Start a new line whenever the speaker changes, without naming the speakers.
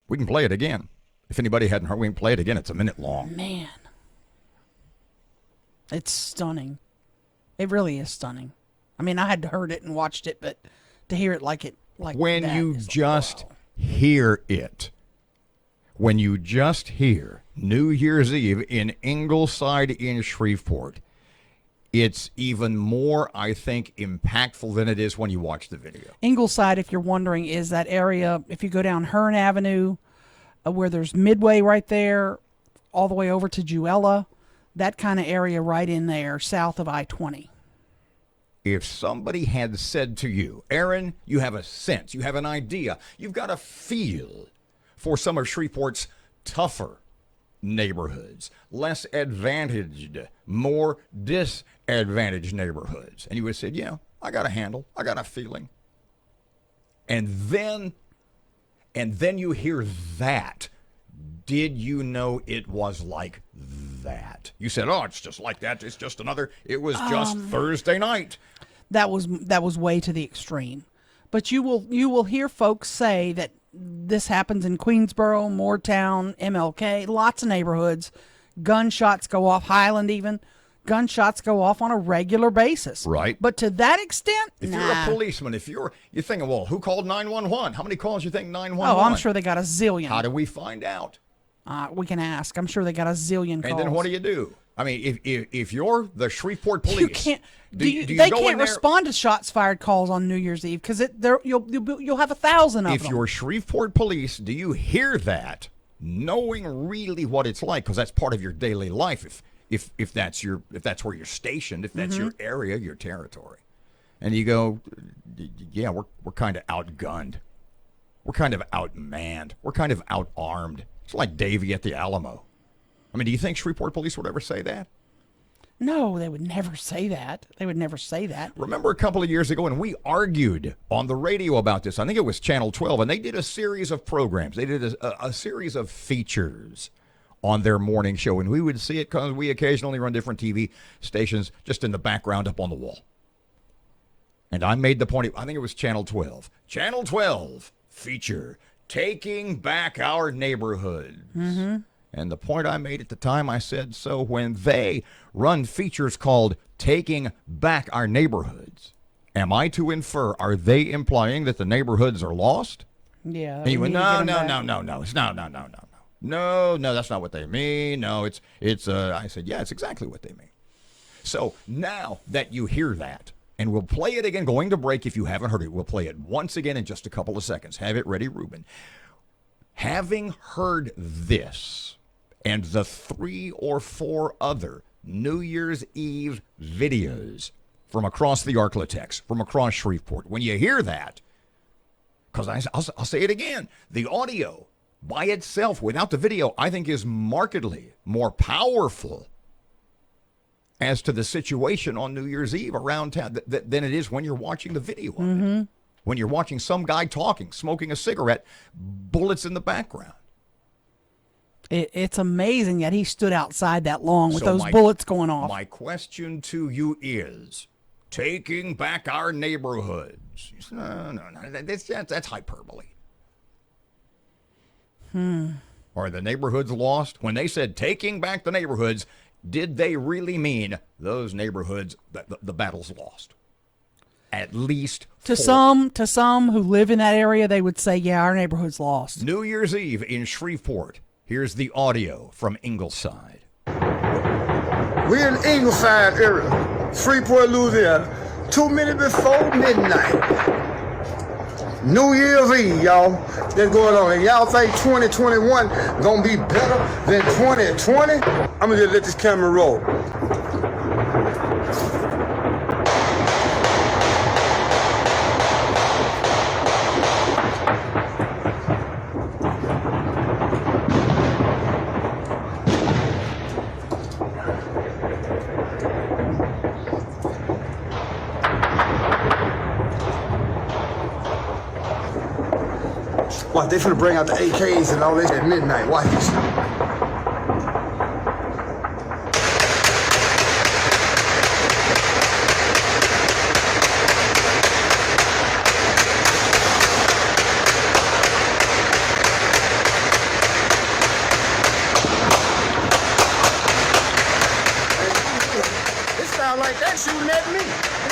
We can play it again. If anybody hadn't heard, we can play it again. It's a minute long.
Man. It's stunning. It really is stunning. I mean, I had heard it and watched it, but to hear it like
when
that
you
is
just
wow.
hear it, when you just hear New Year's Eve in Ingleside in Shreveport, it's even more, I think, impactful than it is when you watch the video.
Ingleside, if you're wondering, is that area, if you go down Hearn Avenue, where there's Midway right there, all the way over to Juella, that kind of area right in there, south of I-20.
If somebody had said to you, Aaron, you have a sense, you have an idea, you've got a feel for some of Shreveport's tougher neighborhoods, less advantaged, more disadvantaged neighborhoods, and you would have said, yeah, I got a handle, I got a feeling. And then you hear that. Did you know it was like that? You said, oh, it's just like that. It's just another, it was just Thursday night.
That was way to the extreme. But you will hear folks say that this happens in Queensboro, Moortown, MLK, lots of neighborhoods. Gunshots go off, Highland even. Gunshots go off on a regular basis.
Right.
But to that extent,
if you're a policeman, you're thinking, well, who called 911? How many calls you think 911?
Oh, I'm sure they got a zillion.
How do we find out?
We can ask. I'm sure they got a zillion calls.
And then what do? I mean, if you're the Shreveport police,
you can't. They can't respond to shots fired calls on New Year's Eve because you'll have 1,000 of them.
If you're Shreveport police, do you hear that, knowing really what it's like? Because that's part of your daily life. If that's where you're stationed, if that's your area, your territory, and you go, yeah, we're kind of outgunned, we're kind of outmanned, we're kind of outarmed. It's like Davy at the Alamo. I mean, do you think Shreveport police would ever say that?
No, they would never say that. They would never say that.
Remember a couple of years ago when we argued on the radio about this? I think it was Channel 12, and they did a series of programs. They did a series of features on their morning show, and we would see it because we occasionally run different TV stations just in the background up on the wall. And I made the point, I think it was Channel 12. Channel 12 feature, Taking Back Our Neighborhoods. Mm-hmm. And the point I made at the time, I said, so when they run features called Taking Back Our Neighborhoods, am I to infer, are they implying that the neighborhoods are lost?
Yeah.
And he went, no, that's not what they mean. No, it's I said, yeah, it's exactly what they mean. So now that you hear that, and we'll play it again, going to break if you haven't heard it. We'll play it once again in just a couple of seconds. Have it ready, Ruben. Having heard this and the 3 or 4 other New Year's Eve videos from across the Arklatex, from across Shreveport, when you hear that, because I'll say it again, the audio by itself, without the video, I think is markedly more powerful as to the situation on New Year's Eve around town than it is when you're watching the video of it. When you're watching some guy talking, smoking a cigarette, bullets in the background.
It's amazing that he stood outside that long with those bullets going off.
My question to you is, taking back our neighborhoods. No, that's hyperbole. Are the neighborhoods lost? When they said taking back the neighborhoods, did they really mean those neighborhoods, the battle's lost? At least
to some who live in that area, they would say, yeah, our neighborhood's lost.
New Year's Eve in Shreveport. Here's the audio from Ingleside.
We're in Ingleside area, Shreveport, Louisiana, 2 minutes before midnight. New Year's Eve, y'all. That's going on. And y'all think 2021 gonna be better than 2020? I'm gonna just let this camera roll. Watch, they finna bring out the AKs and all this at midnight. Watch this. sound like that shooting at me.